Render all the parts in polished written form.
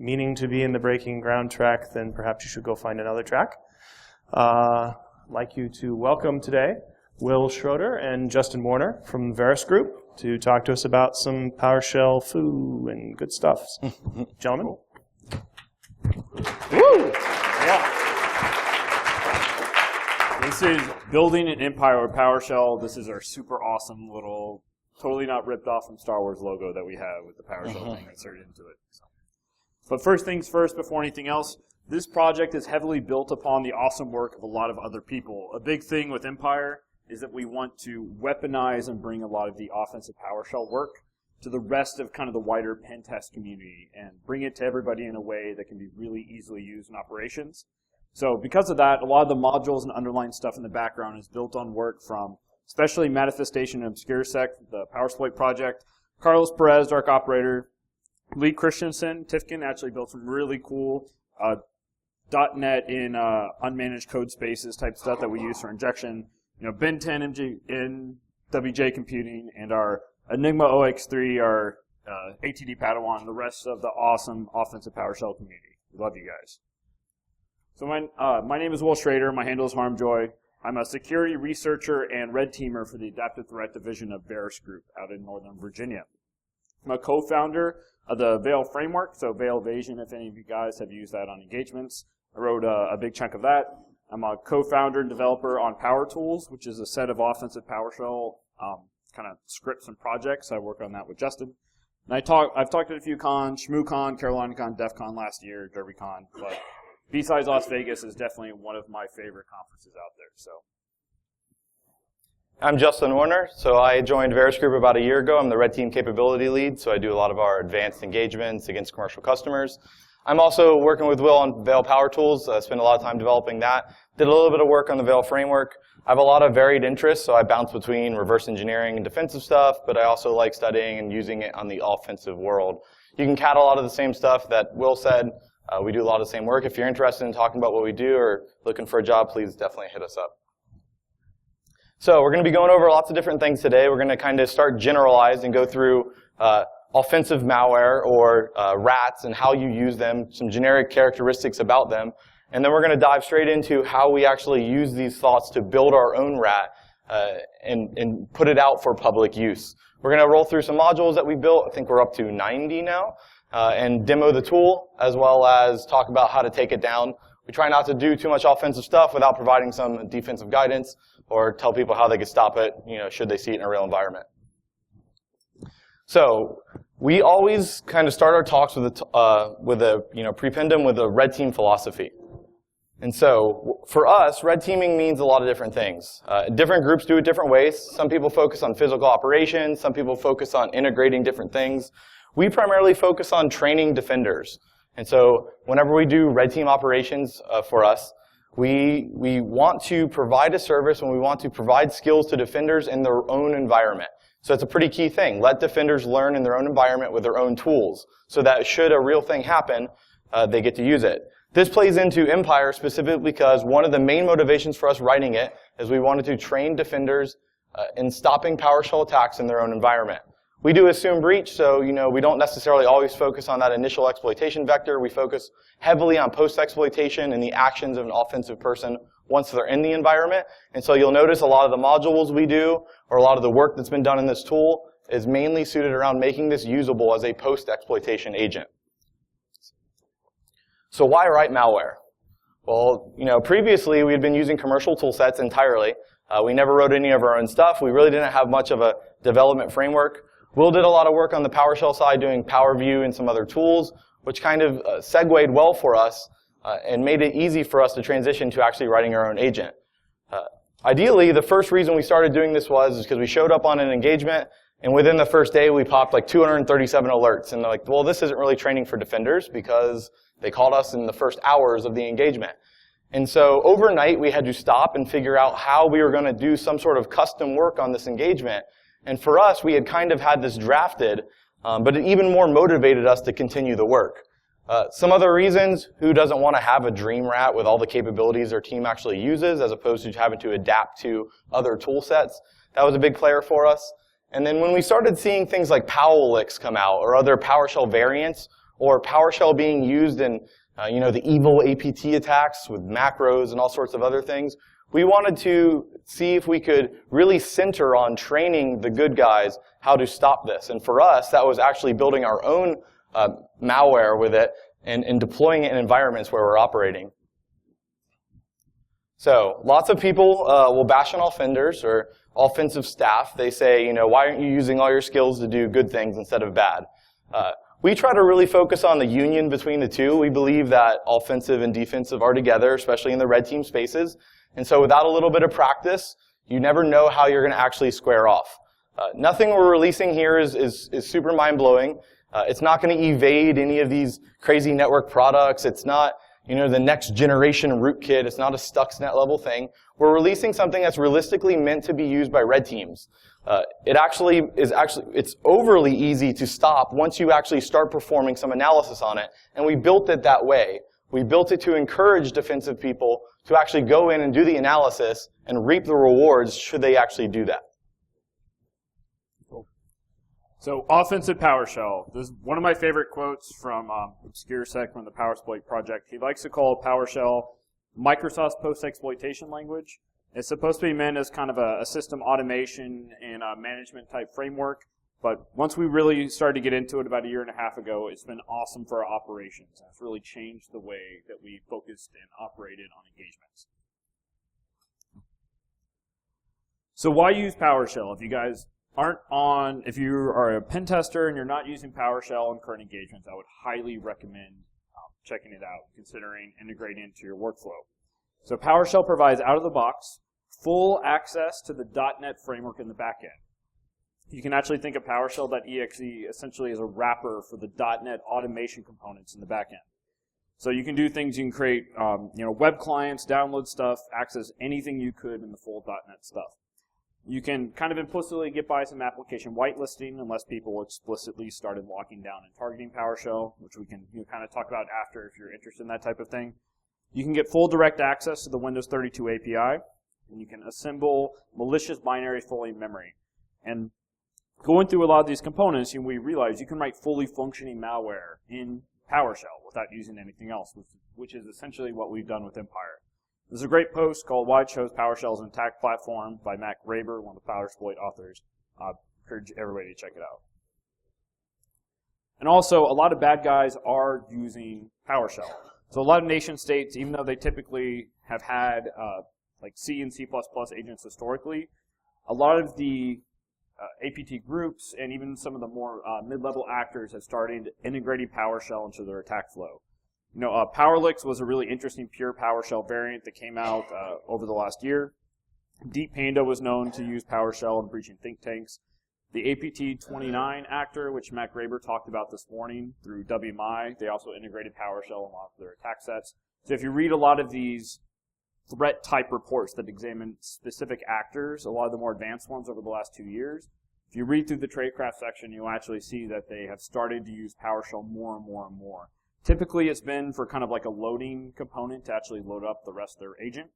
meaning to be in the breaking ground track, then perhaps you should go find another track. Like you to welcome today Will Schroeder and Justin Warner from the Verus Group to talk to us about some PowerShell foo and good stuff. Gentlemen. Woo! Yeah. This is building an empire with PowerShell. This is our super awesome little, totally not ripped off from Star Wars logo that we have with the PowerShell thing inserted into it. So. But first things first, before anything else, this project is heavily built upon the awesome work of a lot of other people. A big thing with Empire is that we want to weaponize and bring a lot of the offensive PowerShell work to the rest of kind of the wider pen test community and bring it to everybody in a way that can be really easily used in operations. So because of that, a lot of the modules and underlying stuff in the background is built on work from especially Manifestation and ObscureSec, the PowerSploit project, Carlos Perez, Dark Operator, Lee Christensen, Tifkin actually built some really cool .NET in unmanaged code spaces type stuff that we use for injection. You know, Ben 10 in WJ Computing, and our Enigma OX3, our ATD Padawan, and the rest of the awesome offensive PowerShell community. We love you guys. So my name is Will Schroeder. My handle is Harmjoy. I'm a security researcher and red teamer for the Adaptive Threat Division of Verus Group out in Northern Virginia. I'm a co-founder of the Veil framework, so Veil Evasion, if any of you guys have used that on engagements. I wrote a big chunk of that. I'm a co-founder and developer on Power Tools, which is a set of offensive PowerShell kind of scripts and projects. I work on that with Justin. And I've talked at a few cons, ShmooCon, CarolinaCon, DEF CON last year, DerbyCon, but BSides Las Vegas is definitely one of my favorite conferences out there. So, I'm Justin Warner. So I joined Verus Group about a year ago. I'm the red team capability lead, so I do a lot of our advanced engagements against commercial customers. I'm also working with Will on Veil Power Tools. I spent a lot of time developing that. Did a little bit of work on the Veil framework. I have a lot of varied interests, so I bounce between reverse engineering and defensive stuff, but I also like studying and using it on the offensive world. You can cat a lot of the same stuff that Will said. We do a lot of the same work. If you're interested in talking about what we do or looking for a job, please definitely hit us up. So we're going to be going over lots of different things today. We're going to kind of start generalized and go through offensive malware or rats and how you use them, some generic characteristics about them. And then we're going to dive straight into how we actually use these thoughts to build our own rat and put it out for public use. We're going to roll through some modules that we built. I think we're up to 90 now. And demo the tool, as well as talk about how to take it down. We try not to do too much offensive stuff without providing some defensive guidance or tell people how they could stop it, should they see it in a real environment. So we always kind of start our talks with prepend them with a red team philosophy. And so for us, red teaming means a lot of different things. Different groups do it different ways. Some people focus on physical operations. Some people focus on integrating different things. We primarily focus on training defenders. And so whenever we do red team operations for us, we want to provide a service and we want to provide skills to defenders in their own environment. So it's a pretty key thing. Let defenders learn in their own environment with their own tools so that should a real thing happen, they get to use it. This plays into Empire specifically because one of the main motivations for us writing it is we wanted to train defenders in stopping PowerShell attacks in their own environment. We do assume breach, so we don't necessarily always focus on that initial exploitation vector. We focus heavily on post-exploitation and the actions of an offensive person once they're in the environment. And so you'll notice a lot of the modules we do, or a lot of the work that's been done in this tool, is mainly suited around making this usable as a post-exploitation agent. So why write malware? Well, previously we had been using commercial tool sets entirely. We never wrote any of our own stuff. We really didn't have much of a development framework. Will did a lot of work on the PowerShell side doing PowerView and some other tools, which kind of segued well for us and made it easy for us to transition to actually writing our own agent. Ideally, the first reason we started doing this was because we showed up on an engagement, and within the first day, we popped like 237 alerts. And they're like, well, this isn't really training for defenders because they called us in the first hours of the engagement. And so overnight, we had to stop and figure out how we were going to do some sort of custom work on this engagement. And for us, we had kind of had this drafted, but it even more motivated us to continue the work. Some other reasons, who doesn't want to have a dream rat with all the capabilities their team actually uses as opposed to having to adapt to other tool sets? That was a big player for us. And then when we started seeing things like Powellix come out or other PowerShell variants, or PowerShell being used in the evil APT attacks with macros and all sorts of other things. We wanted to see if we could really center on training the good guys how to stop this. And for us, that was actually building our own malware with it and deploying it in environments where we're operating. So lots of people will bash on offenders or offensive staff. They say, why aren't you using all your skills to do good things instead of bad? We try to really focus on the union between the two. We believe that offensive and defensive are together, especially in the red team spaces. And so without a little bit of practice, you never know how you're going to actually square off. Nothing we're releasing here is super mind-blowing. It's not going to evade any of these crazy network products. It's not the next generation rootkit. It's not a Stuxnet level thing. We're releasing something that's realistically meant to be used by red teams. It's overly easy to stop once you actually start performing some analysis on it. And we built it that way. We built it to encourage defensive people to actually go in and do the analysis and reap the rewards should they actually do that. Cool. So offensive PowerShell. This is one of my favorite quotes from ObscureSec from the PowerSploit project. He likes to call PowerShell Microsoft's post-exploitation language. It's supposed to be meant as kind of a system automation and a management type framework. But once we really started to get into it about a year and a half ago, it's been awesome for our operations. It's really changed the way that we focused and operated on engagements. So why use PowerShell? If you guys if you are a pen tester and you're not using PowerShell in current engagements, I would highly recommend checking it out, considering integrating into your workflow. So PowerShell provides out-of-the-box full access to the .NET framework in the backend. You can actually think of PowerShell.exe essentially as a wrapper for the .NET automation components in the backend. So you can do things, you can create web clients, download stuff, access anything you could in the full .NET stuff. You can kind of implicitly get by some application whitelisting unless people explicitly started locking down and targeting PowerShell, which we can kind of talk about after if you're interested in that type of thing. You can get full direct access to the Windows 32 API, and you can assemble malicious binaries fully in memory. And going through a lot of these components, we realize you can write fully functioning malware in PowerShell without using anything else, which is essentially what we've done with Empire. There's a great post called Why It Shows PowerShell as an Attack Platform by Mac Raber, one of the PowerSploit authors. I encourage everybody to check it out. And also, a lot of bad guys are using PowerShell. So a lot of nation states, even though they typically have had like C and C++ agents historically, a lot of the APT groups and even some of the more mid-level actors have started integrating PowerShell into their attack flow. PowerLix was a really interesting pure PowerShell variant that came out over the last year. Deep Panda was known to use PowerShell in breaching think tanks. The APT29 actor, which Mac Raber talked about this morning through WMI, they also integrated PowerShell in a lot of their attack sets. So if you read a lot of these threat type reports that examine specific actors, a lot of the more advanced ones over the last 2 years, if you read through the tradecraft section, you'll actually see that they have started to use PowerShell more and more and more. Typically, it's been for kind of like a loading component to actually load up the rest of their agent,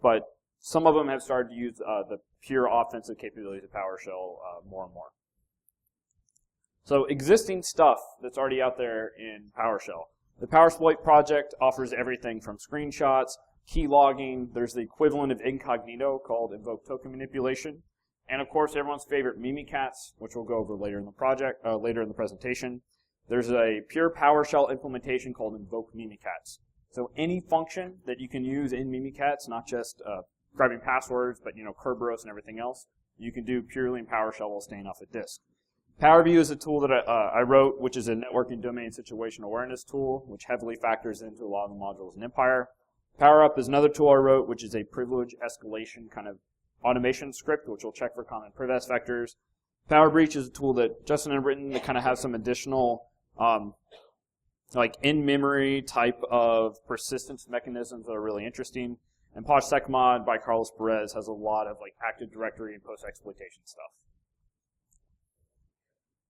but some of them have started to use the pure offensive capabilities of PowerShell more and more. So existing stuff that's already out there in PowerShell. The PowerSploit project offers everything from screenshots, key logging. There's the equivalent of incognito called Invoke token manipulation. And of course, everyone's favorite Mimikatz, which we'll go over later in the project, later in the presentation. There's a pure PowerShell implementation called Invoke-Mimikatz. So any function that you can use in Mimikatz, not just grabbing passwords, but Kerberos and everything else, you can do purely in PowerShell while staying off a disk. PowerView is a tool that I wrote, which is a networking domain situation awareness tool, which heavily factors into a lot of the modules in Empire. PowerUp is another tool I wrote, which is a privilege escalation kind of automation script, which will check for common priv-s vectors. PowerBreach is a tool that Justin had written that kind of has some additional like in-memory type of persistence mechanisms that are really interesting. And POSSecmod by Carlos Perez has a lot of like Active Directory and post-exploitation stuff.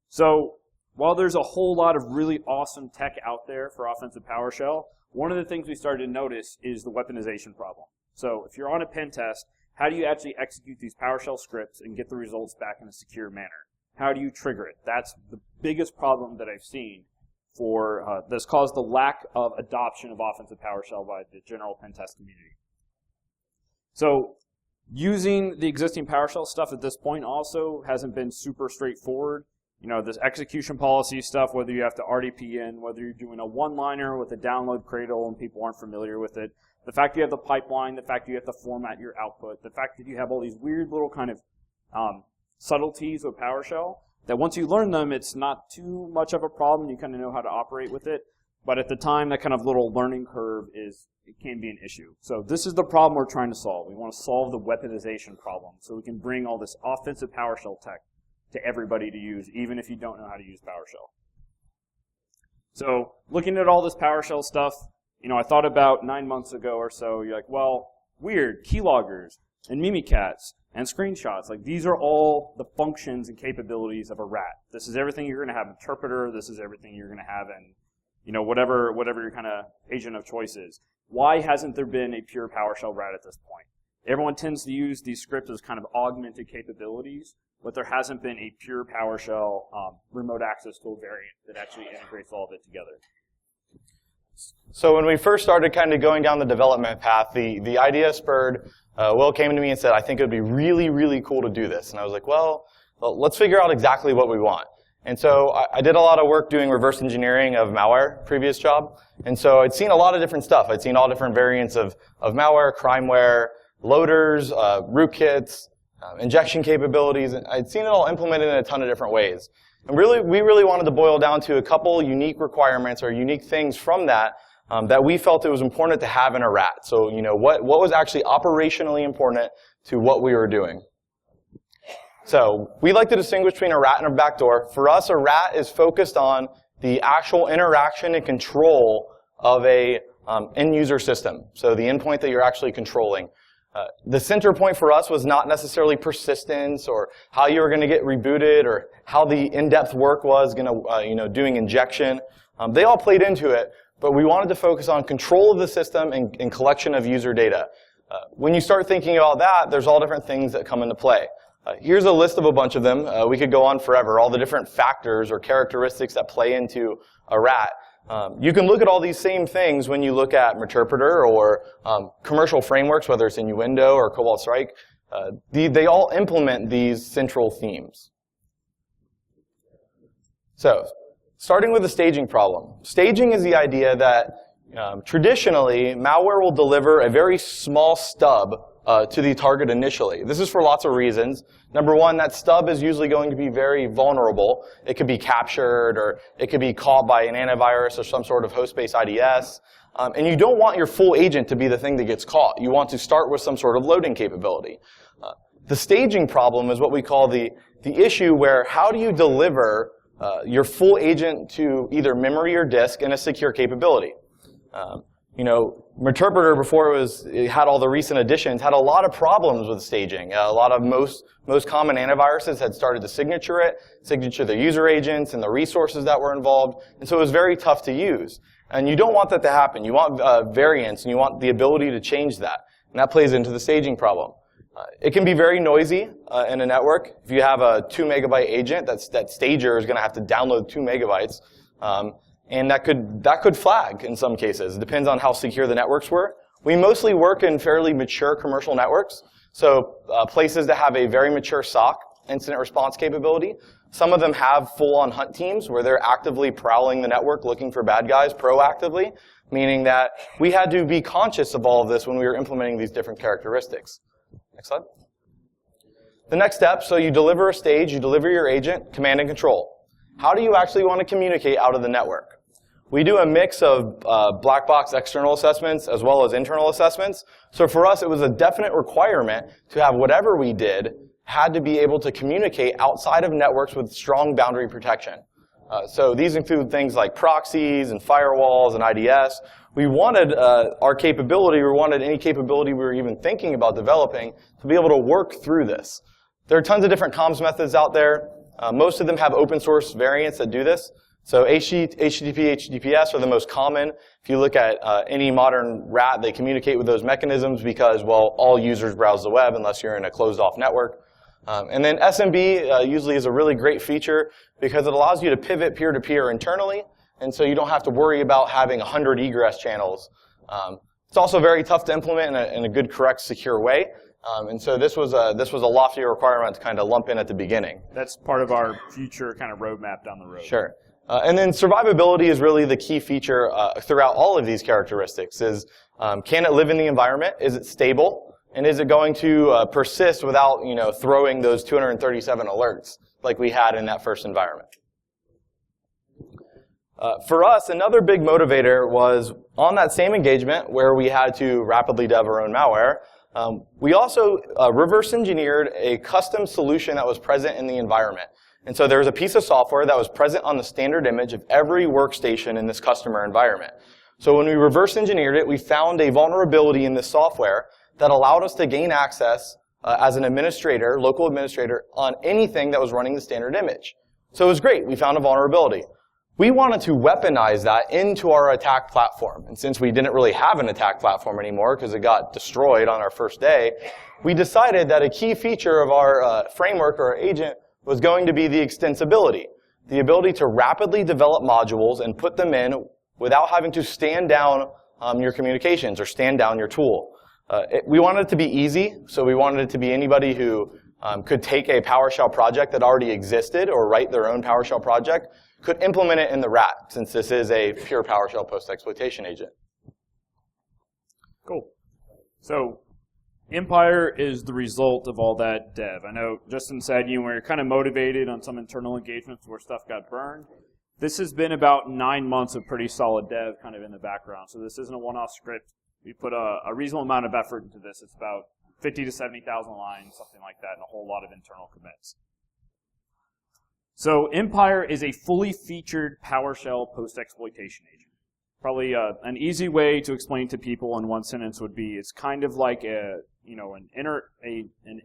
So while there's a whole lot of really awesome tech out there for offensive PowerShell, one of the things we started to notice is the weaponization problem. So if you're on a pen test, how do you actually execute these PowerShell scripts and get the results back in a secure manner? How do you trigger it? That's the biggest problem that I've seen that's caused the lack of adoption of offensive PowerShell by the general pen test community. So using the existing PowerShell stuff at this point also hasn't been super straightforward. You know, this execution policy stuff, whether you have to RDP in, whether you're doing a one-liner with a download cradle and people aren't familiar with it, the fact you have the pipeline, the fact you have to format your output, the fact that you have all these weird little kind of subtleties of PowerShell, that once you learn them, it's not too much of a problem. You kind of know how to operate with it. But at the time, that kind of little learning curve it can be an issue. So this is the problem we're trying to solve. We want to solve the weaponization problem so we can bring all this offensive PowerShell tech to everybody to use, even if you don't know how to use PowerShell. So looking at all this PowerShell stuff, you know, I thought about 9 months ago or so, you're like, well, weird, keyloggers and Mimikatz and screenshots. Like, these are all the functions and capabilities of a rat. This is everything you're going to have interpreter. This is everything you're going to have in, you know, whatever your kind of agent of choice is. Why hasn't there been a pure PowerShell rat at this point? Everyone tends to use these scripts as kind of augmented capabilities, but there hasn't been a pure PowerShell remote access tool variant that actually integrates all of it together. So when we first started kind of going down the development path, the idea spurred. Will came to me and said, I think it would be really, really cool to do this. And I was like, well, let's figure out exactly what we want. And so I did a lot of work doing reverse engineering of malware, previous job. And so I'd seen a lot of different stuff. I'd seen all different variants of malware, crimeware, loaders, rootkits, injection capabilities. And I'd seen it all implemented in a ton of different ways. And really, we really wanted to boil down to a couple unique requirements or unique things from that that we felt it was important to have in a rat. So, you know, what was actually operationally important to what we were doing. So we like to distinguish between a rat and a backdoor. For us, a rat is focused on the actual interaction and control of a end-user system. So the endpoint that you're actually controlling. The center point for us was not necessarily persistence or how you were going to get rebooted or how the in-depth work was going to, doing injection. They all played into it, but we wanted to focus on control of the system and collection of user data. When you start thinking about that, there's all different things that come into play. Here's a list of a bunch of them. We could go on forever, all the different factors or characteristics that play into a rat. You can look at all these same things when you look at Meterpreter or commercial frameworks, whether it's Innuendo or Cobalt Strike. They all implement these central themes. So, starting with the staging problem. Staging is the idea that traditionally, malware will deliver a very small stub to the target initially. This is for lots of reasons. Number one, that stub is usually going to be very vulnerable. It could be captured, or it could be caught by an antivirus or some sort of host-based IDS. And you don't want your full agent to be the thing that gets caught. You want to start with some sort of loading capability. The staging problem is what we call the issue where how do you deliver your full agent to either memory or disk in a secure capability? Meterpreter, before it had all the recent additions, had a lot of problems with staging. A lot of most common antiviruses had started to signature the user agents and the resources that were involved, and so it was very tough to use. And you don't want that to happen. You want variance, and you want the ability to change that. And that plays into the staging problem. It can be very noisy in a network. If you have a 2 megabyte agent, that stager is going to have to download 2 megabytes. And that could flag in some cases. It depends on how secure the networks were. We mostly work in fairly mature commercial networks. So places that have a very mature SOC, incident response capability. Some of them have full-on hunt teams where they're actively prowling the network looking for bad guys proactively, meaning that we had to be conscious of all of this when we were implementing these different characteristics. Next slide. The next step, so you deliver a stage, you deliver your agent, command and control. How do you actually want to communicate out of the network? We do a mix of black box external assessments as well as internal assessments. So for us, it was a definite requirement to have whatever we did had to be able to communicate outside of networks with strong boundary protection. So these include things like proxies and firewalls and IDS. We wanted our capability, we wanted any capability we were even thinking about developing to be able to work through this. There are tons of different comms methods out there. Most of them have open source variants that do this. So HTTP, HTTPS are the most common. If you look at any modern rat, they communicate with those mechanisms because, well, all users browse the web unless you're in a closed-off network. And then SMB usually is a really great feature because it allows you to pivot peer-to-peer internally, and so you don't have to worry about having 100 egress channels. It's also very tough to implement in a good, correct, secure way. And so this was a lofty requirement to kind of lump in at the beginning. That's part of our future kind of roadmap down the road. Sure. And then survivability is really the key feature throughout all of these characteristics. Is can it live in the environment? Is it stable? And is it going to persist without throwing those 237 alerts like we had in that first environment? For us, another big motivator was on that same engagement where we had to rapidly dev our own malware. We also reverse engineered a custom solution that was present in the environment. And so there was a piece of software that was present on the standard image of every workstation in this customer environment. So when we reverse engineered it, we found a vulnerability in this software that allowed us to gain access as an administrator, local administrator, on anything that was running the standard image. So it was great. We found a vulnerability. We wanted to weaponize that into our attack platform. And since we didn't really have an attack platform anymore because it got destroyed on our first day, we decided that a key feature of our framework or our agent was going to be the extensibility, the ability to rapidly develop modules and put them in without having to stand down your communications or stand down your tool. We wanted it to be easy, so we wanted it to be anybody who could take a PowerShell project that already existed or write their own PowerShell project, could implement it in the RAT, since this is a pure PowerShell post-exploitation agent. Cool. So Empire is the result of all that dev. I know Justin said we were kind of motivated on some internal engagements where stuff got burned. This has been about 9 months of pretty solid dev kind of in the background. So this isn't a one-off script. We put a reasonable amount of effort into this. It's about 50 to 70,000 lines, something like that, and a whole lot of internal commits. So Empire is a fully featured PowerShell post-exploitation agent. Probably an easy way to explain to people in one sentence would be it's kind of like an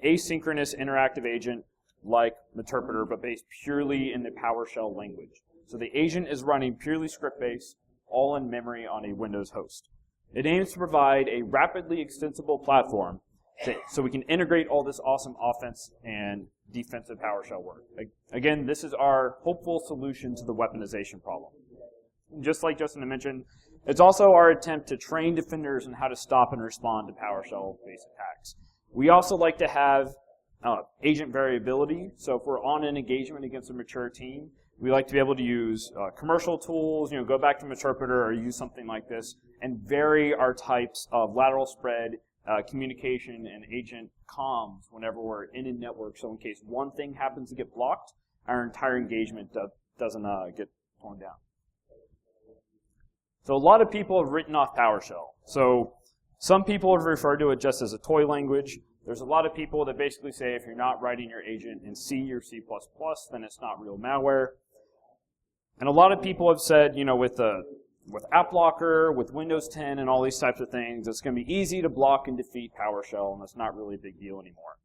asynchronous interactive agent like Meterpreter, but based purely in the PowerShell language. So the agent is running purely script-based, all in memory on a Windows host. It aims to provide a rapidly extensible platform so we can integrate all this awesome offense and defensive PowerShell work. Again, this is our hopeful solution to the weaponization problem. Just like Justin had mentioned, it's also our attempt to train defenders on how to stop and respond to PowerShell-based attacks. We also like to have agent variability. So if we're on an engagement against a mature team, we like to be able to use commercial tools, go back to Meterpreter or use something like this, and vary our types of lateral spread, communication, and agent comms whenever we're in a network. So in case one thing happens to get blocked, our entire engagement doesn't get torn down. So a lot of people have written off PowerShell. So some people have referred to it just as a toy language. There's a lot of people that basically say if you're not writing your agent in C or C++, then it's not real malware. And a lot of people have said, with AppBlocker, with Windows 10, and all these types of things, it's going to be easy to block and defeat PowerShell, and it's not really a big deal anymore.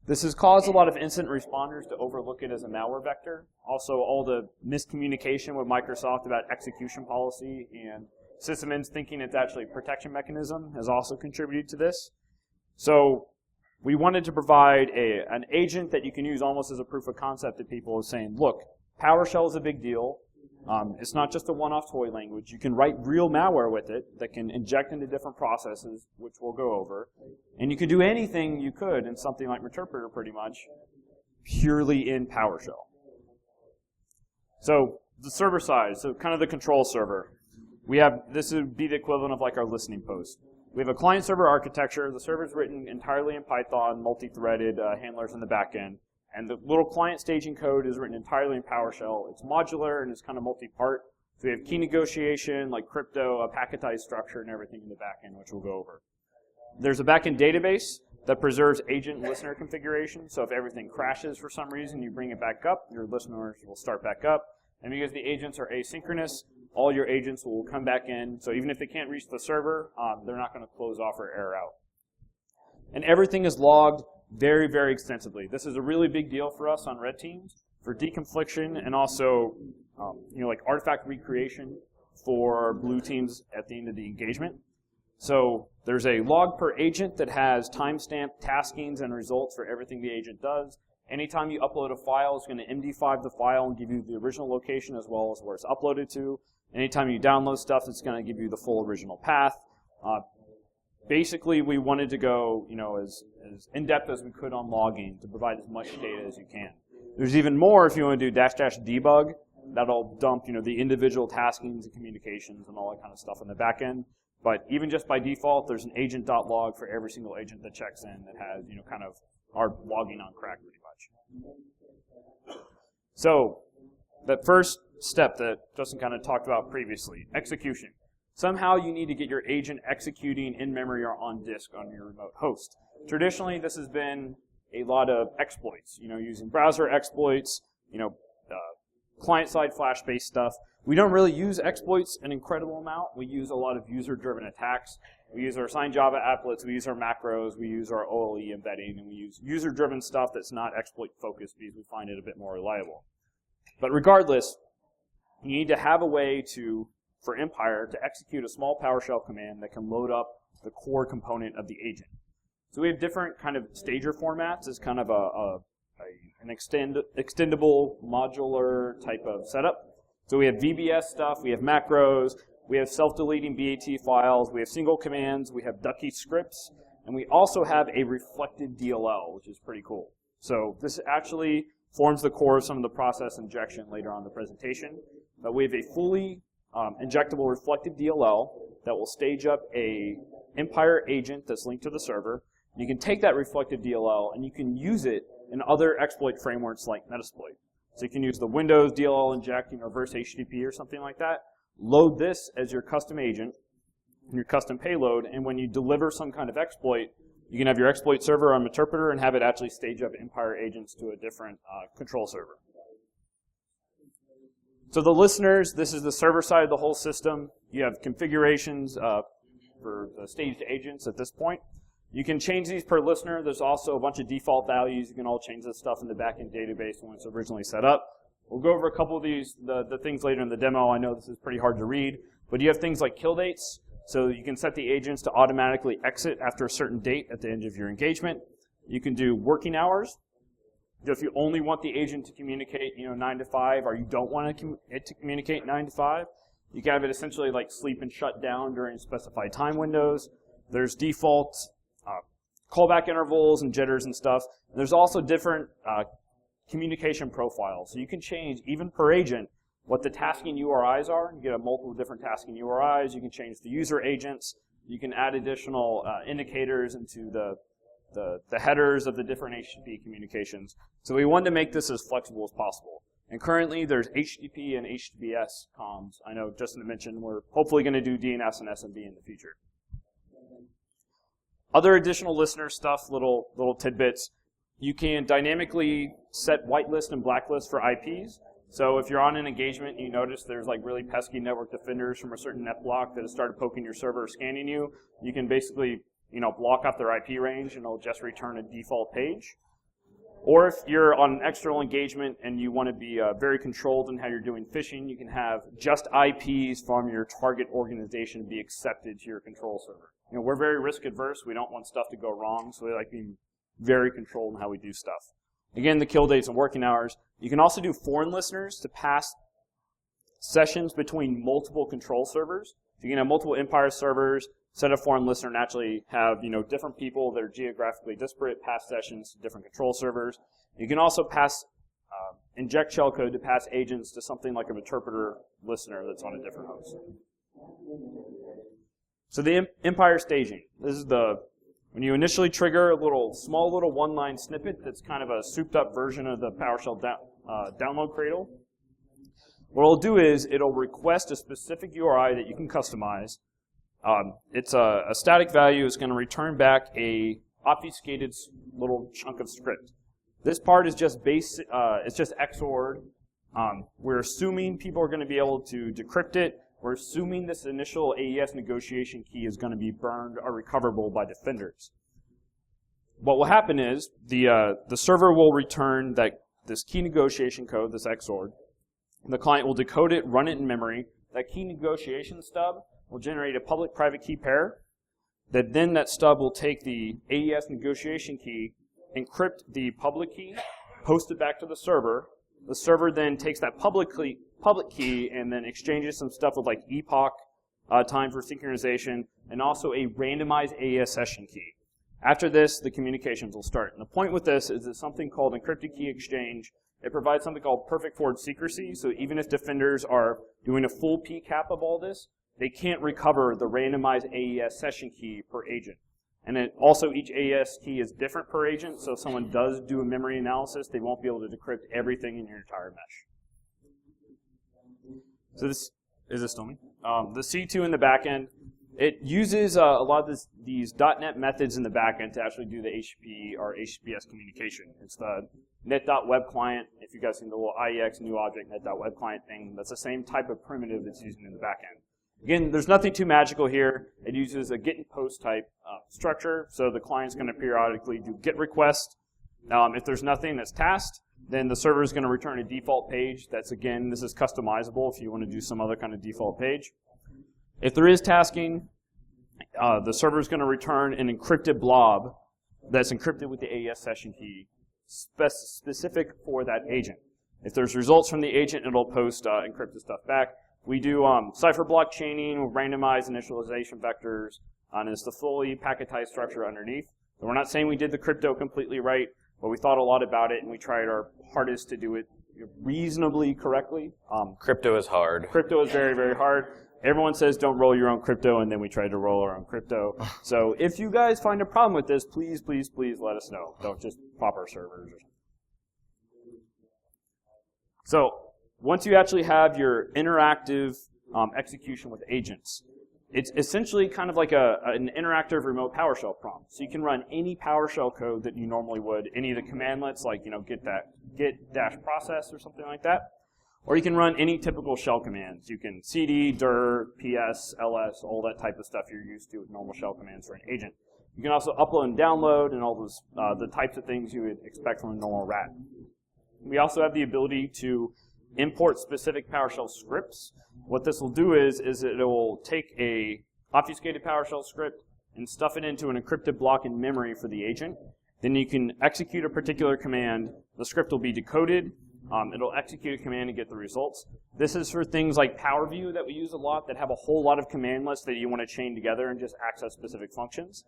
This has caused a lot of incident responders to overlook it as a malware vector. Also, all the miscommunication with Microsoft about execution policy and sysadmins thinking it's actually a protection mechanism has also contributed to this. So we wanted to provide an agent that you can use almost as a proof of concept to people of saying, look, PowerShell is a big deal. It's not just a one-off toy language. You can write real malware with it that can inject into different processes, which we'll go over. And you can do anything you could in something like Meterpreter pretty much, purely in PowerShell. So the server side, so kind of the control server. This would be the equivalent of like our listening post. We have a client-server architecture. The server is written entirely in Python, multi-threaded handlers in the back end. And the little client staging code is written entirely in PowerShell. It's modular and it's kind of multi-part. So we have key negotiation, like crypto, a packetized structure, and everything in the back end, which we'll go over. There's a back-end database that preserves agent and listener configuration. So if everything crashes for some reason, you bring it back up, your listeners will start back up. And because the agents are asynchronous, all your agents will come back in. So even if they can't reach the server, they're not going to close off or error out. And everything is logged very, very extensively. This is a really big deal for us on red teams for deconfliction and also, like artifact recreation for blue teams at the end of the engagement. So there's a log per agent that has timestamped taskings and results for everything the agent does. Anytime you upload a file, it's going to MD5 the file and give you the original location as well as where it's uploaded to. Anytime you download stuff, it's going to give you the full original path. Basically, we wanted to go, as in-depth as we could on logging to provide as much data as you can. There's even more if you want to do --debug. That'll dump, the individual taskings and communications and all that kind of stuff on the back end. But even just by default, there's an agent.log for every single agent that checks in that has, kind of our logging on crack pretty much. So that first step that Justin kind of talked about previously, execution. Somehow you need to get your agent executing in memory or on disk on your remote host. Traditionally, this has been a lot of exploits, using browser exploits, client-side Flash-based stuff. We don't really use exploits an incredible amount. We use a lot of user-driven attacks. We use our signed Java applets, we use our macros, we use our OLE embedding, and we use user-driven stuff that's not exploit-focused because we find it a bit more reliable. But regardless, you need to have a way for Empire to execute a small PowerShell command that can load up the core component of the agent. So we have different kind of stager formats as kind of an extendable modular type of setup. So we have VBS stuff, we have macros, we have self-deleting BAT files, we have single commands, we have ducky scripts, and we also have a reflective DLL, which is pretty cool. So this actually forms the core of some of the process injection later on in the presentation. But we have a fully injectable reflective DLL that will stage up a Empire agent that's linked to the server. You can take that reflective DLL and you can use it in other exploit frameworks like Metasploit. So you can use the Windows DLL inject, reverse HTTP or something like that. Load this as your custom agent, your custom payload, and when you deliver some kind of exploit, you can have your exploit server on Meterpreter and have it actually stage up Empire agents to a different control server. So the listeners, this is the server side of the whole system. You have configurations for the staged agents at this point. You can change these per listener. There's also a bunch of default values. You can all change this stuff in the backend database when it's originally set up. We'll go over a couple of these, the things later in the demo. I know this is pretty hard to read, but you have things like kill dates. So you can set the agents to automatically exit after a certain date at the end of your engagement. You can do working hours. If you only want the agent to communicate, 9 to 5, or you don't want it to communicate 9 to 5, you can have it essentially like sleep and shut down during specified time windows. There's default callback intervals and jitters and stuff. And there's also different communication profiles. So you can change, even per agent, what the tasking URIs are. You get multiple different tasking URIs. You can change the user agents. You can add additional indicators into the headers of the different HTTP communications. So we wanted to make this as flexible as possible. And currently, there's HTTP and HTTPS comms. I know Justin mentioned we're hopefully going to do DNS and SMB in the future. Other additional listener stuff, little tidbits. You can dynamically set whitelist and blacklist for IPs. So if you're on an engagement and you notice there's like really pesky network defenders from a certain net block that has started poking your server or scanning you, you can basically block off their IP range and it'll just return a default page. Or if you're on an external engagement and you want to be very controlled in how you're doing phishing, you can have just IPs from your target organization be accepted to your control server. We're very risk adverse. We don't want stuff to go wrong, so we like being very controlled in how we do stuff. Again, the kill dates and working hours. You can also do foreign listeners to pass sessions between multiple control servers. You can have multiple Empire servers, set a foreign listener, and actually have different people that are geographically disparate pass sessions to different control servers. You can also pass inject shellcode to pass agents to something like a Meterpreter listener that's on a different host. So the Empire staging. This is when you initially trigger a small little one-line snippet that's kind of a souped-up version of the PowerShell download cradle. What it'll do is it'll request a specific URI that you can customize. It's a static value. It's going to return back a obfuscated little chunk of script. This part is just it's just XORed. We're assuming people are going to be able to decrypt it. We're assuming this initial AES negotiation key is going to be burned or recoverable by defenders. What will happen is the server will return this key negotiation code, this XORed. The client will decode it, run it in memory. That key negotiation stub will generate a public-private key pair. That stub will take the AES negotiation key, encrypt the public key, post it back to the server. The server then takes that public public key and then exchanges some stuff with like epoch time for synchronization, and also a randomized AES session key. After this, the communications will start. And the point with this is it's something called encrypted key exchange. It provides something called perfect forward secrecy, so even if defenders are doing a full PCAP of all this, they can't recover the randomized AES session key per agent. And then also each AES key is different per agent, so if someone does do a memory analysis, they won't be able to decrypt everything in your entire mesh. So this, is this still me? The C2 in the back end, it uses a lot of these .NET methods in the back end to actually do the HTTP or HTTPS communication. It's the net.web client. If you guys seen the little IEX new object net.web client thing, that's the same type of primitive that's used in the back end. Again, there's nothing too magical here. It uses a get and post type structure, so the client's going to periodically do get request. If there's nothing that's tasked, then the server is going to return a default page. That's, again, this is customizable if you want to do some other kind of default page. If there is tasking, the server is going to return an encrypted blob that's encrypted with the AES session key specific for that agent. If there's results from the agent, it'll post encrypted stuff back. We do cipher block chaining with randomized initialization vectors, and it's the fully packetized structure underneath. So we're not saying we did the crypto completely right, but we thought a lot about it, and we tried our hardest to do it reasonably correctly. Crypto is hard. Crypto is very, very hard. Everyone says don't roll your own crypto, and then we tried to roll our own crypto. So if you guys find a problem with this, please, please, please let us know. Don't just pop our servers or something. So once you actually have your interactive execution with agents, it's essentially kind of like an interactive remote PowerShell prompt. So you can run any PowerShell code that you normally would, any of the commandlets like get-process or something like that. Or you can run any typical shell commands. You can cd, dir, ps, ls, all that type of stuff you're used to with normal shell commands for an agent. You can also upload and download and all those the types of things you would expect from a normal RAT. We also have the ability to import specific PowerShell scripts. What this will do is it will take a obfuscated PowerShell script and stuff it into an encrypted block in memory for the agent. Then you can execute a particular command. The script will be decoded. It'll execute a command and get the results. This is for things like PowerView that we use a lot that have a whole lot of command lists that you want to chain together and just access specific functions.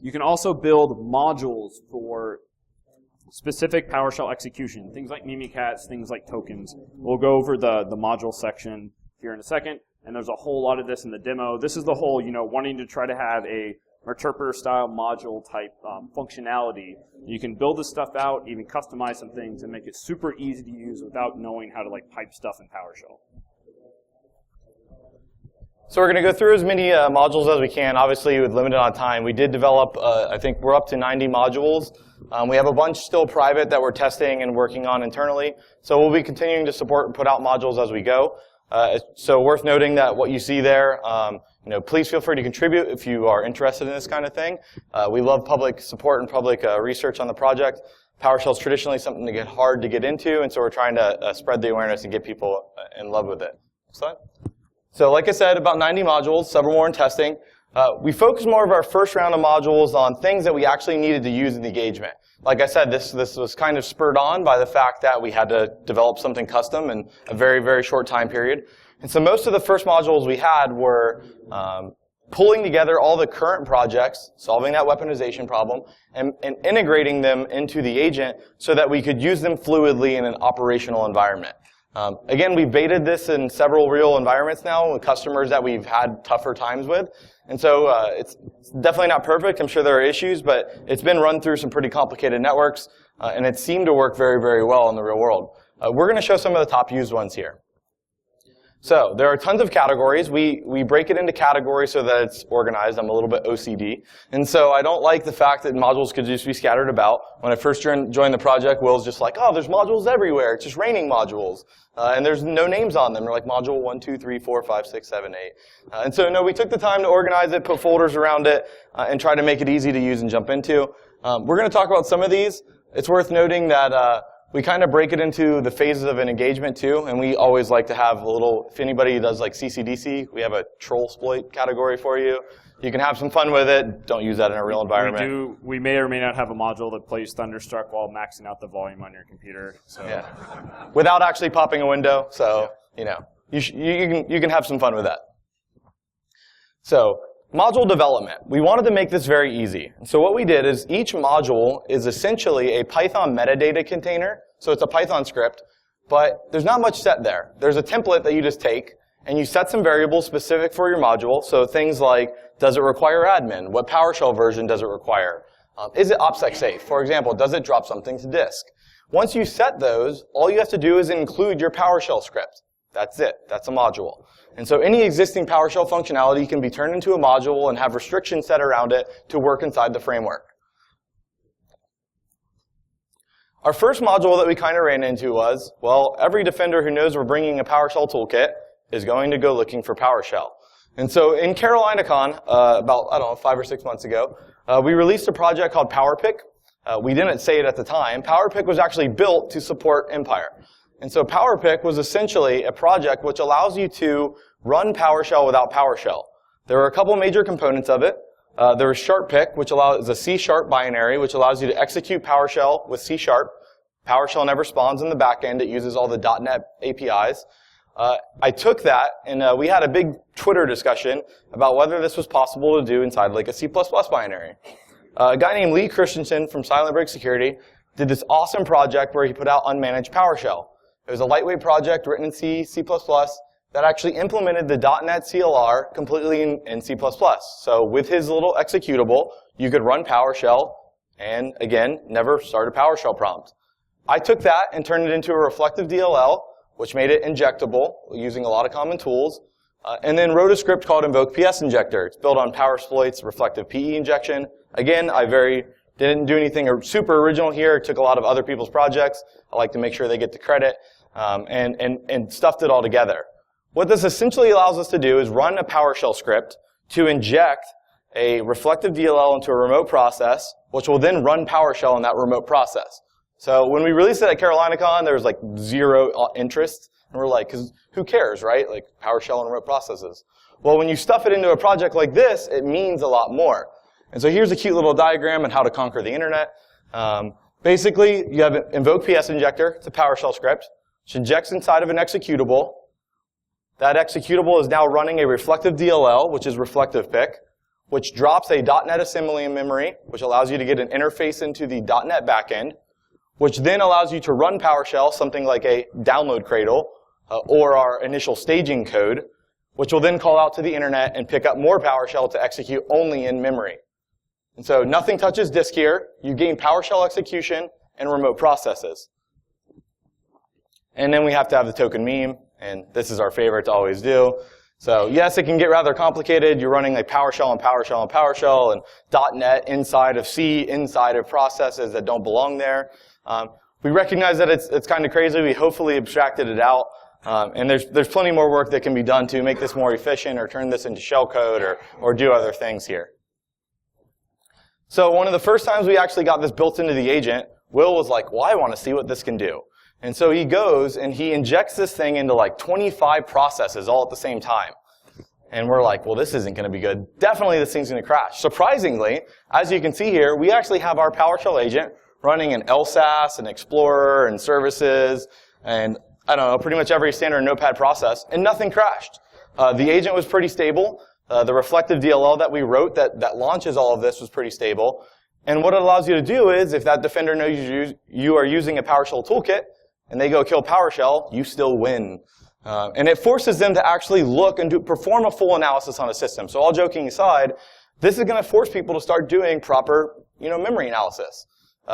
You can also build modules for specific PowerShell execution, things like Mimikatz, things like tokens. We'll go over the module section here in a second, and there's a whole lot of this in the demo. This is the whole, wanting to try to have a interpreter-style module type functionality. You can build this stuff out, even customize some things, and make it super easy to use without knowing how to pipe stuff in PowerShell. So we're going to go through as many modules as we can. Obviously, with limited on time, we did develop, I think we're up to 90 modules. We have a bunch still private that we're testing and working on internally. So we'll be continuing to support and put out modules as we go. So worth noting that what you see there, please feel free to contribute if you are interested in this kind of thing. We love public support and public research on the project. PowerShell is traditionally something to get hard to get into, and so we're trying to spread the awareness and get people in love with it. Next slide. So like I said, about 90 modules, several more in testing. We focused more of our first round of modules on things that we actually needed to use in the engagement. Like I said, this was kind of spurred on by the fact that we had to develop something custom in a very, very short time period. And so most of the first modules we had were pulling together all the current projects, solving that weaponization problem, and integrating them into the agent so that we could use them fluidly in an operational environment. Again, we baited this in several real environments now with customers that we've had tougher times with. And so it's definitely not perfect. I'm sure there are issues, but it's been run through some pretty complicated networks, and it seemed to work very, very well in the real world. We're going to show some of the top used ones here. So there are tons of categories. We break it into categories so that it's organized. I'm a little bit OCD. And so I don't like the fact that modules could just be scattered about. When I first joined the project, Will's just like, oh, there's modules everywhere. It's just raining modules. And there's no names on them. They're like module 1, 2, 3, 4, 5, 6, 7, 8. And so, no, we took the time to organize it, put folders around it, and try to make it easy to use and jump into. We're going to talk about some of these. It's worth noting that We kind of break it into the phases of an engagement too, and we always like to have a little, if anybody does like CCDC, we have a troll exploit category for you. You can have some fun with it. Don't use that in a real environment. We may or may not have a module that plays Thunderstruck while maxing out the volume on your computer. So. Yeah. Without actually popping a window, so you know, you can have some fun with that. So, module development. We wanted to make this very easy. So what we did is each module is essentially a Python metadata container. So it's a Python script, but there's not much set there. There's a template that you just take, and you set some variables specific for your module. So things like, does it require admin? What PowerShell version does it require? Is it OPSEC safe? For example, does it drop something to disk? Once you set those, all you have to do is include your PowerShell script. That's it. That's a module. And so any existing PowerShell functionality can be turned into a module and have restrictions set around it to work inside the framework. Our first module that we kind of ran into was, well, every defender who knows we're bringing a PowerShell toolkit is going to go looking for PowerShell. And so in CarolinaCon, about, I don't know, 5 or 6 months ago, we released a project called PowerPick. We didn't say it at the time. PowerPick was actually built to support Empire. And so PowerPick was essentially a project which allows you to run PowerShell without PowerShell. There are a couple major components of it. There is SharpPick, which is a C# binary, which allows you to execute PowerShell with C#. PowerShell never spawns in the back end. It uses all the .NET APIs. I took that, and we had a big Twitter discussion about whether this was possible to do inside like a C++ binary. A guy named Lee Christensen from Silent Break Security did this awesome project where he put out unmanaged PowerShell. It was a lightweight project written in C++ that actually implemented the .NET CLR completely in C++. So with his little executable, you could run PowerShell and, again, never start a PowerShell prompt. I took that and turned it into a reflective DLL, which made it injectable using a lot of common tools, and then wrote a script called Invoke-Psinject. It's built on PowerSploit's reflective PE injection. Again, I didn't do anything super original here. Took a lot of other people's projects. I like to make sure they get the credit, and stuffed it all together. What this essentially allows us to do is run a PowerShell script to inject a reflective DLL into a remote process, which will then run PowerShell in that remote process. So when we released it at CarolinaCon, there was like 0 interest. And we're like, because who cares, right? Like PowerShell and remote processes. Well, when you stuff it into a project like this, it means a lot more. And so here's a cute little diagram on how to conquer the internet. Basically, you have an Invoke-Psinject. It's a PowerShell script, which injects inside of an executable. That executable is now running a reflective DLL, which is ReflectivePick, which drops a .NET assembly in memory, which allows you to get an interface into the .NET backend, which then allows you to run PowerShell, something like a download cradle, or our initial staging code, which will then call out to the internet and pick up more PowerShell to execute only in memory. And so nothing touches disk here. You gain PowerShell execution and remote processes. And then we have to have the token meme, and this is our favorite to always do. So yes, it can get rather complicated. You're running like PowerShell and PowerShell and PowerShell and .NET inside of C, inside of processes that don't belong there. We recognize that it's kind of crazy. We hopefully abstracted it out. And there's plenty more work that can be done to make this more efficient or turn this into shellcode or do other things here. So one of the first times we actually got this built into the agent, Will was like, well, I want to see what this can do. And so he goes and he injects this thing into like 25 processes all at the same time. And we're like, well, this isn't going to be good. Definitely this thing's going to crash. Surprisingly, as you can see here, we actually have our PowerShell agent running an LSASS and Explorer and services and, I don't know, pretty much every standard Notepad process, and nothing crashed. The agent was pretty stable. The reflective DLL that we wrote that launches all of this was pretty stable. And what it allows you to do is, if that defender knows you are using a PowerShell toolkit, and they go kill PowerShell, you still win. And it forces them to actually look and perform a full analysis on a system. So all joking aside, this is going to force people to start doing proper, memory analysis.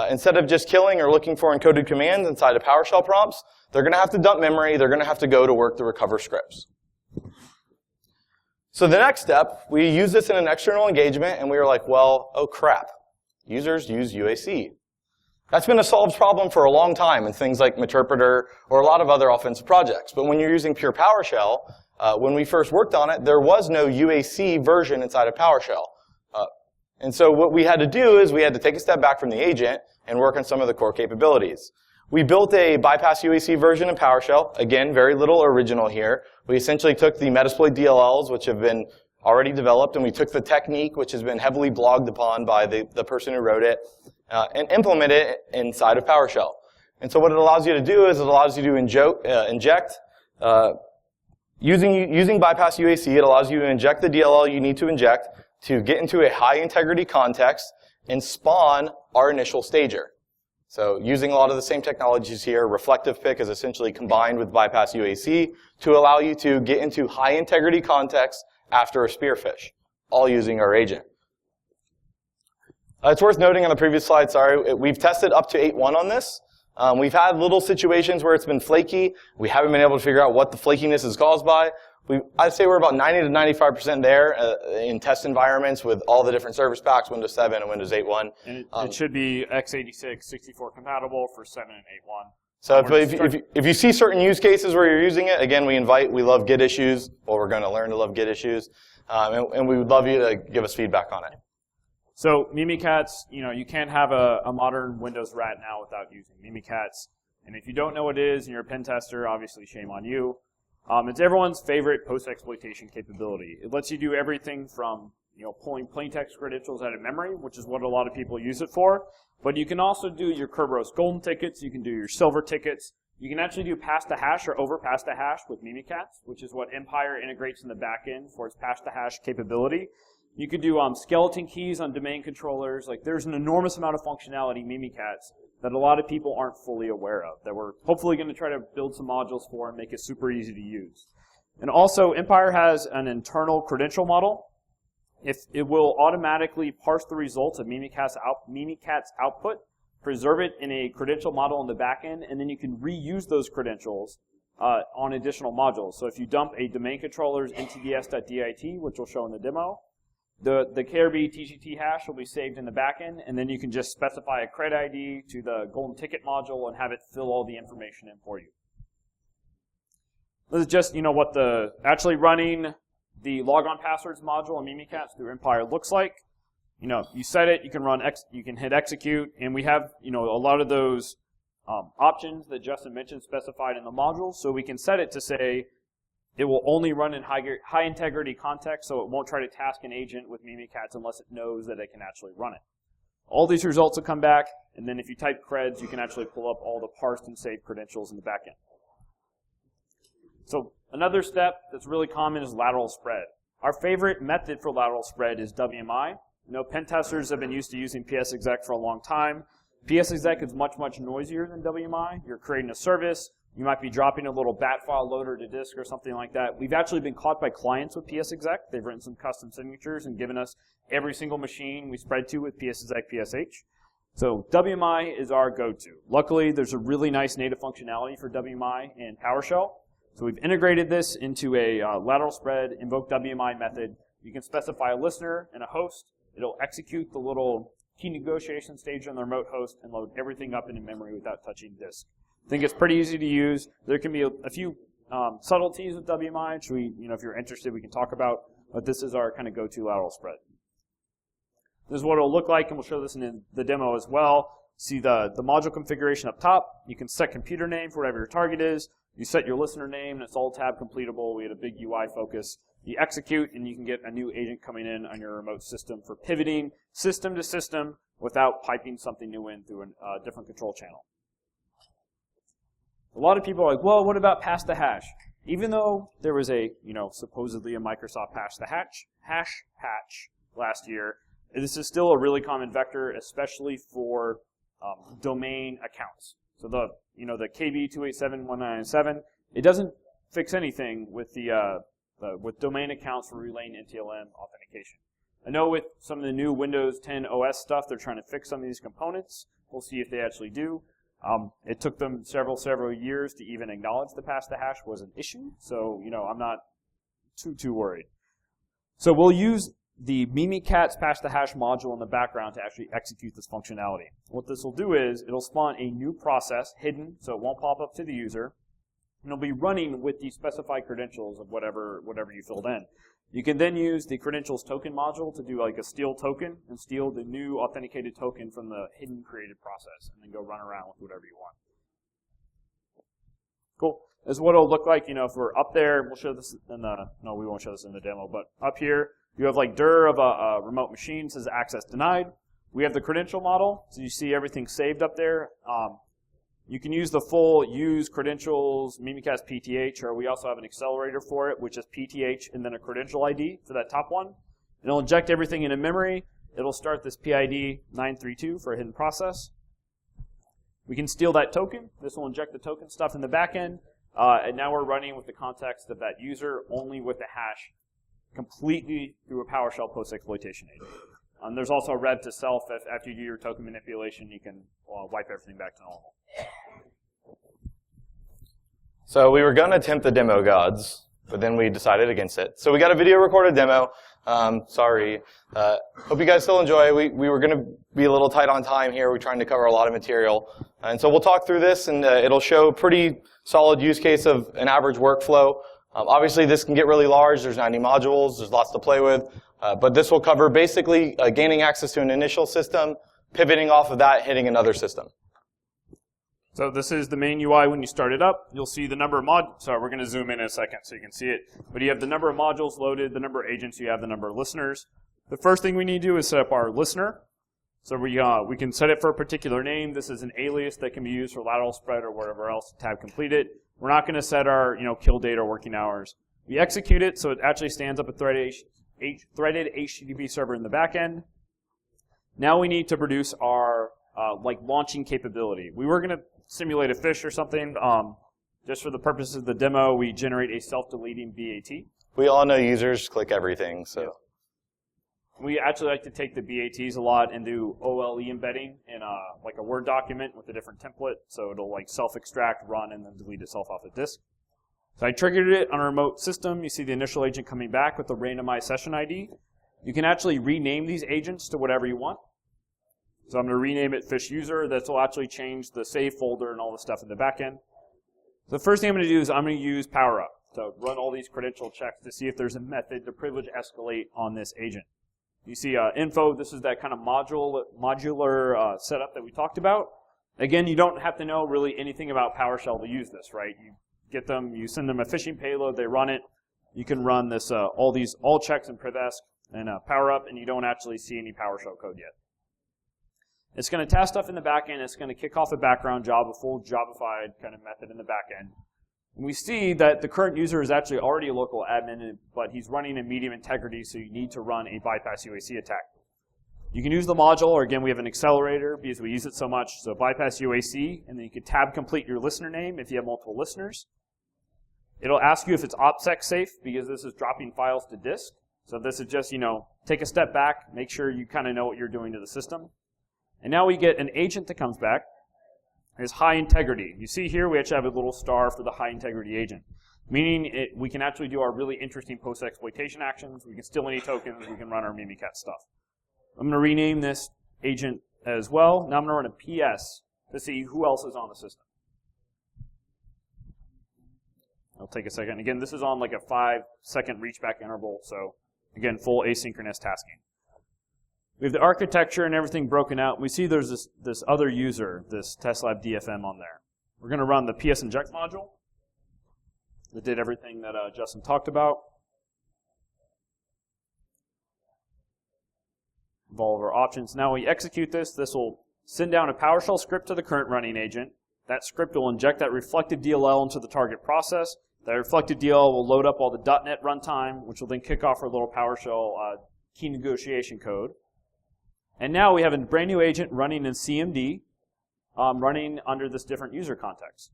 Instead of just killing or looking for encoded commands inside of PowerShell prompts, they're going to have to dump memory. They're going to have to go to work to recover scripts. So the next step, we use this in an external engagement, and we were like, well, oh crap. Users use UAC. That's been a solved problem for a long time in things like Meterpreter or a lot of other offensive projects. But when you're using pure PowerShell, when we first worked on it, there was no UAC version inside of PowerShell. And so what we had to do is we had to take a step back from the agent and work on some of the core capabilities. We built a bypass UAC version in PowerShell. Again, very little original here. We essentially took the Metasploit DLLs, which have been already developed, and we took the technique, which has been heavily blogged upon by the person who wrote it, and implemented it inside of PowerShell. And so what it allows you to do is it allows you to inject, using bypass UAC, it allows you to inject the DLL you need to inject to get into a high integrity context and spawn our initial stager. So using a lot of the same technologies here, ReflectivePick is essentially combined with bypass UAC to allow you to get into high integrity context after a spearfish, all using our agent. It's worth noting on the previous slide, we've tested up to 8.1 on this. We've had little situations where it's been flaky. We haven't been able to figure out what the flakiness is caused by. I'd say we're about 90 to 95% there in test environments with all the different service packs, Windows 7 and Windows 8.1. And it should be x86, 64 compatible for 7 and 8.1. So if you see certain use cases where you're using it, again, we love Git issues, or we're going to learn to love Git issues, and we would love you to give us feedback on it. So Mimikatz, you can't have a modern Windows rat now without using Mimikatz. And if you don't know what it is and you're a pen tester, obviously shame on you. It's everyone's favorite post-exploitation capability. It lets you do everything from pulling plain text credentials out of memory, which is what a lot of people use it for. But you can also do your Kerberos golden tickets. You can do your silver tickets. You can actually do pass to hash or over pass to hash with Mimikatz, which is what Empire integrates in the back end for its pass to hash capability. You could do skeleton keys on domain controllers. Like, there's an enormous amount of functionality in Mimikatz that a lot of people aren't fully aware of, that we're hopefully going to try to build some modules for and make it super easy to use. And also, Empire has an internal credential model. It will automatically parse the results of Mimikatz output, preserve it in a credential model in the back end, and then you can reuse those credentials on additional modules. So if you dump a domain controller's ntds.dit, which we'll show in the demo, the KRB TGT hash will be saved in the backend, and then you can just specify a cred ID to the golden ticket module and have it fill all the information in for you. This is just what actually running the logon passwords module in Mimikatz through Empire looks like. You set it, you can hit execute, and we have a lot of those options that Justin mentioned specified in the module, so we can set it to say it will only run in high integrity context, so it won't try to task an agent with Mimikatz unless it knows that it can actually run it. All these results will come back, and then if you type creds, you can actually pull up all the parsed and saved credentials in the backend. So another step that's really common is lateral spread. Our favorite method for lateral spread is WMI. Pen testers have been used to using PSExec for a long time. PSExec is much, much noisier than WMI. You're creating a service. You might be dropping a little bat file loader to disk or something like that. We've actually been caught by clients with PSExec. They've written some custom signatures and given us every single machine we spread to with PSExec PSH. So WMI is our go-to. Luckily, there's a really nice native functionality for WMI in PowerShell. So we've integrated this into a lateral spread Invoke-WMI method. You can specify a listener and a host. It'll execute the little key negotiation stage on the remote host and load everything up into memory without touching disk. I think it's pretty easy to use. There can be a few subtleties with WMI, which if you're interested, we can talk about. But this is our kind of go-to lateral spread. This is what it'll look like, and we'll show this in the demo as well. See the module configuration up top. You can set computer name for whatever your target is. You set your listener name, and it's all tab completable. We had a big UI focus. You execute, and you can get a new agent coming in on your remote system for pivoting system to system without piping something new in through a different control channel. A lot of people are like, well, what about pass the hash? Even though there was supposedly a Microsoft pass the hash patch last year, this is still a really common vector, especially for domain accounts. So the KB287.197, it doesn't fix anything with with domain accounts for relaying NTLM authentication. I know with some of the new Windows 10 OS stuff, they're trying to fix some of these components. We'll see if they actually do. It took them several years to even acknowledge the pass the hash was an issue, so I'm not too worried. So we'll use the Mimikatz pass the hash module in the background to actually execute this functionality. What this will do is it'll spawn a new process hidden, so it won't pop up to the user, and it'll be running with the specified credentials of whatever you filled in. You can then use the credentials token module to do like a steal token and steal the new authenticated token from the hidden created process and then go run around with whatever you want. Cool. This is what it'll look like, if we're up there. We'll show this in the, no, we won't show this in the demo, but up here, you have like dir of a remote machine, says access denied. We have the credential model, so you see everything saved up there. You can use the full use credentials, Mimikatz PTH, or we also have an accelerator for it, which is PTH and then a credential ID for that top one. It'll inject everything into memory. It'll start this PID 932 for a hidden process. We can steal that token. This will inject the token stuff in the back end. And now we're running with the context of that user only with the hash completely through a PowerShell post-exploitation agent. There's also a rev to self. After you do your token manipulation, you can wipe everything back to normal. So we were going to attempt the demo gods, but then we decided against it. So we got a video recorded demo. Sorry. Hope you guys still enjoy. We were going to be a little tight on time here. We're trying to cover a lot of material. And so we'll talk through this, and it'll show a pretty solid use case of an average workflow. Obviously, this can get really large. There's 90 modules. There's lots to play with. But this will cover basically gaining access to an initial system, pivoting off of that, hitting another system. So this is the main UI when you start it up. You'll see the number of modules. Sorry, we're going to zoom in a second so you can see it. But you have the number of modules loaded, the number of agents, you have the number of listeners. The first thing we need to do is set up our listener. So we can set it for a particular name. This is an alias that can be used for lateral spread or whatever else, tab completed. We're not going to set our kill date or working hours. We execute it so it actually stands up a threaded HTTP server in the back end. Now we need to produce our launching capability. We were going to simulate a fish or something. Just for the purposes of the demo, we generate a self-deleting BAT. We all know users click everything, so. Yeah. We actually like to take the BATs a lot and do OLE embedding in a Word document with a different template, so it'll self-extract, run, and then delete itself off the disk. So I triggered it on a remote system. You see the initial agent coming back with the randomized session ID. You can actually rename these agents to whatever you want. So I'm going to rename it fish user. This will actually change the save folder and all the stuff in the back end. The first thing I'm going to do is I'm going to use PowerUp to run all these credential checks to see if there's a method to privilege escalate on this agent. You see info, this is that kind of modular setup that we talked about. Again, you don't have to know really anything about PowerShell to use this, right? You get them, you send them a phishing payload, they run it. You can run this all checks in PrivEsc and PowerUp, and you don't actually see any PowerShell code yet. It's going to test stuff in the back end. It's going to kick off a background job, a full Jobified kind of method in the back end. And we see that the current user is actually already a local admin, but he's running in medium integrity, so you need to run a bypass UAC attack. You can use the module, or again, we have an accelerator because we use it so much. So bypass UAC, and then you can tab complete your listener name if you have multiple listeners. It'll ask you if it's OPSEC safe because this is dropping files to disk. So this is just, take a step back, make sure you kind of know what you're doing to the system. And now we get an agent that comes back. It's high integrity. You see here we actually have a little star for the high integrity agent, meaning we can actually do our really interesting post-exploitation actions. We can steal any tokens. We can run our Mimikatz stuff. I'm going to rename this agent as well. Now I'm going to run a PS to see who else is on the system. It'll take a second. Again, this is on like a 5-second reach back interval. So again, full asynchronous tasking. We have the architecture and everything broken out. We see there's this other user, this TestLab DFM on there. We're going to run the psinject module that did everything that Justin talked about. Of all of our options. Now we execute this. This will send down a PowerShell script to the current running agent. That script will inject that reflective DLL into the target process. That reflective DLL will load up all the .NET runtime, which will then kick off our little PowerShell key negotiation code. And now we have a brand new agent running in CMD, running under this different user context.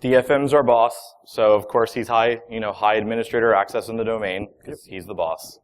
DFM's our boss, so of course he's high administrator access in the domain because he's the boss.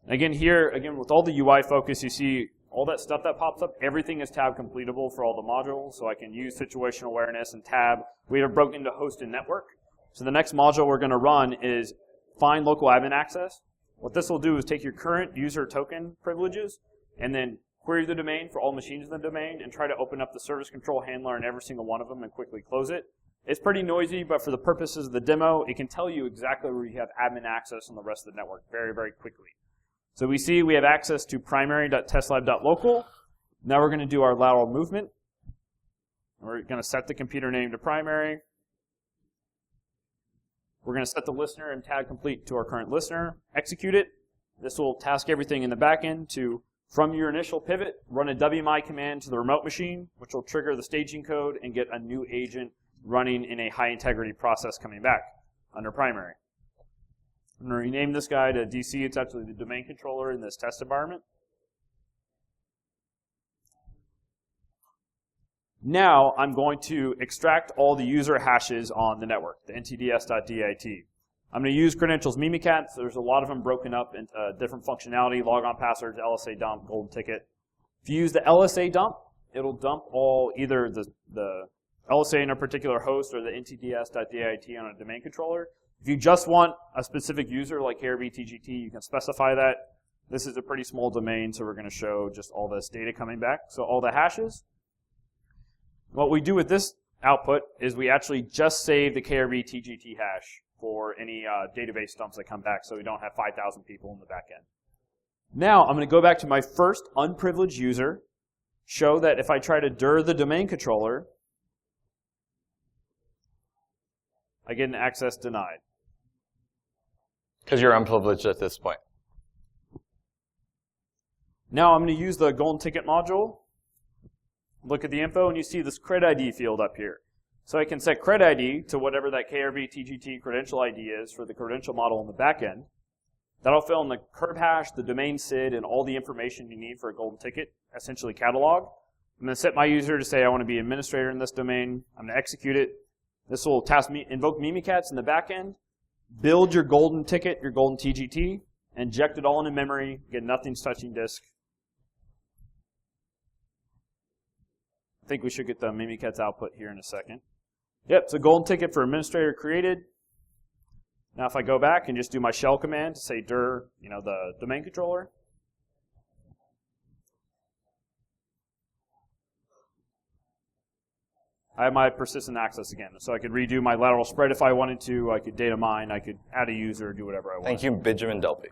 Again, here, with all the UI focus, you see all that stuff that pops up. Everything is tab completable for all the modules, so I can use situational awareness and tab. We have broken into host and network. So the next module we're going to run is find local admin access. What this will do is take your current user token privileges and then query the domain for all machines in the domain and try to open up the service control handler in every single one of them and quickly close it. It's pretty noisy, but for the purposes of the demo, it can tell you exactly where you have admin access on the rest of the network very, very quickly. So we see we have access to primary.testlab.local. Now we're going to do our lateral movement. We're going to set the computer name to primary. We're going to set the listener and tag complete to our current listener, execute it. This will task everything in the back end to, from your initial pivot, run a WMI command to the remote machine, which will trigger the staging code and get a new agent running in a high integrity process coming back under primary. I'm going to rename this guy to DC. It's actually the domain controller in this test environment. Now I'm going to extract all the user hashes on the network, the ntds.dit. I'm going to use credentials Mimikatz. There's a lot of them broken up into different functionality, logon passwords, LSA dump, golden ticket. If you use the LSA dump, it'll dump all either the LSA in a particular host or the ntds.dit on a domain controller. If you just want a specific user like KRB-TGT, you can specify that. This is a pretty small domain, so we're going to show just all this data coming back. So all the hashes. What we do with this output is we actually just save the KRB-TGT hash for any database dumps that come back, so we don't have 5,000 people in the back end. Now I'm going to go back to my first unprivileged user, show that if I try to dir the domain controller, I get an access denied. Because you're unprivileged at this point. Now I'm going to use the golden ticket module. Look at the info, and you see this cred ID field up here. So I can set cred ID to whatever that KRB-TGT credential ID is for the credential model in the back end. That'll fill in the curb hash, the domain SID, and all the information you need for a golden ticket, essentially catalog. I'm going to set my user to say I want to be administrator in this domain. I'm going to execute it. This will task me Invoke-Mimikatz in the back end, build your golden ticket, your golden TGT, inject it all into memory, get nothing's touching disk. I think we should get the Mimikatz output here in a second. Yep, so golden ticket for administrator created. Now if I go back and just do my shell command to say dir, the domain controller. I have my persistent access again. So I could redo my lateral spread if I wanted to. I could data mine. I could add a user, do whatever I want. Thank you, BG08.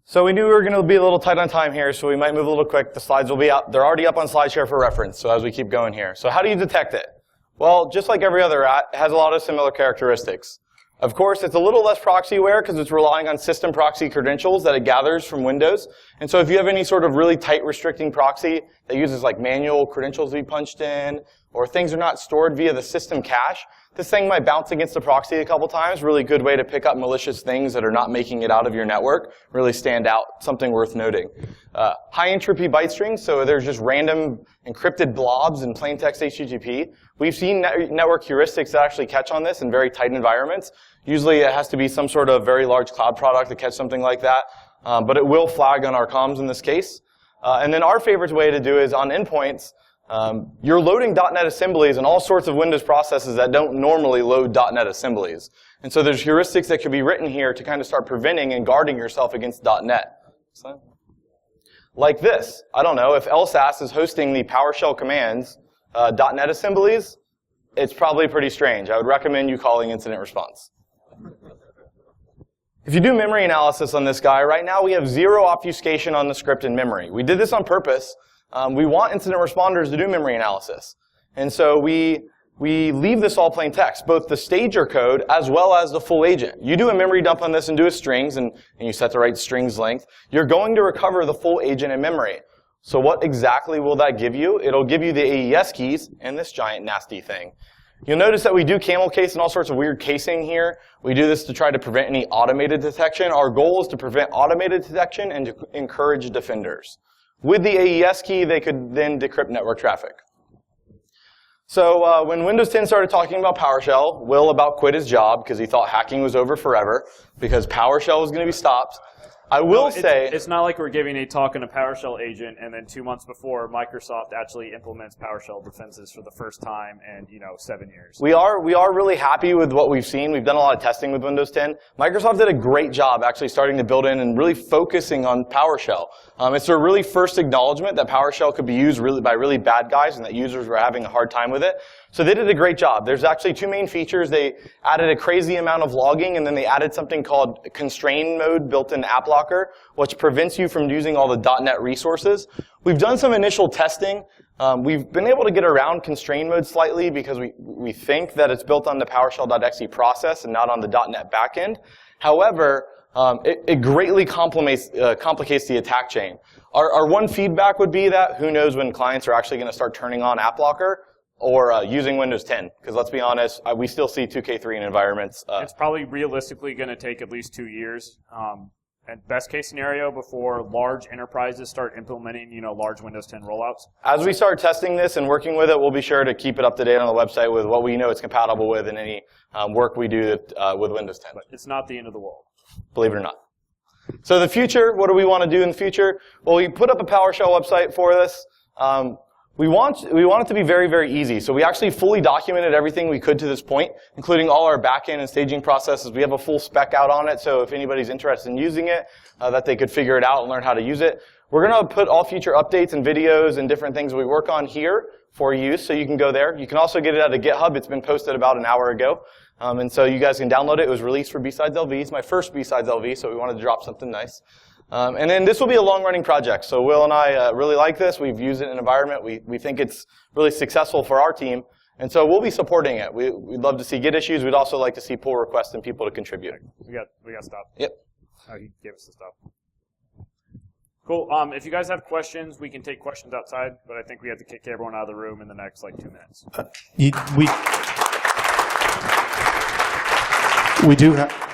So we knew we were going to be a little tight on time here, so we might move a little quick. The slides will be up. They're already up on SlideShare for reference, so as we keep going here. So how do you detect it? Well, just like every other rat, it has a lot of similar characteristics. Of course, it's a little less proxy aware because it's relying on system proxy credentials that it gathers from Windows. And so if you have any sort of really tight restricting proxy that uses like manual credentials to be punched in, or things are not stored via the system cache, this thing might bounce against the proxy a couple times. Really good way to pick up malicious things that are not making it out of your network. Really stand out, something worth noting. High entropy byte strings, so there's just random encrypted blobs in plain text HTTP. We've seen network heuristics that actually catch on this in very tight environments. Usually it has to be some sort of very large cloud product to catch something like that, but it will flag on our comms in this case. And then our favorite way to do is on endpoints. You're loading .NET assemblies and all sorts of Windows processes that don't normally load .NET assemblies. And so there's heuristics that could be written here to kind of start preventing and guarding yourself against .NET. So, like this. I don't know, if LSASS is hosting the PowerShell commands, .NET assemblies, it's probably pretty strange. I would recommend you calling incident response. If you do memory analysis on this guy, right now we have 0 obfuscation on the script in memory. We did this on purpose. We want incident responders to do memory analysis. And so we leave this all plain text, both the stager code as well as the full agent. You do a memory dump on this and do a strings, and you set the right strings length. You're going to recover the full agent in memory. So what exactly will that give you? It'll give you the AES keys and this giant nasty thing. You'll notice that we do camel case and all sorts of weird casing here. We do this to try to prevent any automated detection. Our goal is to prevent automated detection and to encourage defenders. With the AES key, they could then decrypt network traffic. So when Windows 10 started talking about PowerShell, Will about quit his job because he thought hacking was over forever because PowerShell was going to be stopped. I will say it's not like we're giving a talk in a PowerShell agent, and then 2 months before, Microsoft actually implements PowerShell defenses for the first time in 7 years. we are really happy with what we've seen. We've done a lot of testing with Windows 10. Microsoft did a great job actually starting to build in and really focusing on PowerShell. It's their really first acknowledgement that PowerShell could be used by really bad guys and that users were having a hard time with it. So they did a great job. There's actually 2 main features. They added a crazy amount of logging, and then they added something called constrain mode built in App Locker, which prevents you from using all the .NET resources. We've done some initial testing. We've been able to get around constrain mode slightly because we think that it's built on the PowerShell.exe process and not on the .NET backend. However, it greatly complicates the attack chain. Our one feedback would be that who knows when clients are actually going to start turning on App Locker or using Windows 10, because let's be honest, we still see 2K3 in environments. It's probably realistically going to take at least 2 years. And best case scenario before large enterprises start implementing, large Windows 10 rollouts. As we start testing this and working with it, we'll be sure to keep it up to date on the website with what we know it's compatible with and any work we do with Windows 10. But it's not the end of the world. Believe it or not. So the future, what do we want to do in the future? Well, we put up a PowerShell website for this. We want it to be very, very easy. So we actually fully documented everything we could to this point, including all our backend and staging processes. We have a full spec out on it, so if anybody's interested in using it, that they could figure it out and learn how to use it. We're going to put all future updates and videos and different things we work on here for use, so you can go there. You can also get it at a GitHub. It's been posted about an hour ago. And so you guys can download it. It was released for BSidesLV. It's my first BSidesLV, so we wanted to drop something nice. And then this will be a long-running project. So Will and I really like this. We've used it in an environment. We think it's really successful for our team. And so we'll be supporting it. We'd love to see Git issues. We'd also like to see pull requests and people to contribute. We got stuff. Yep. Oh, he gave us the stuff. Cool. If you guys have questions, we can take questions outside, but I think we have to kick everyone out of the room in the next 2 minutes. We do have...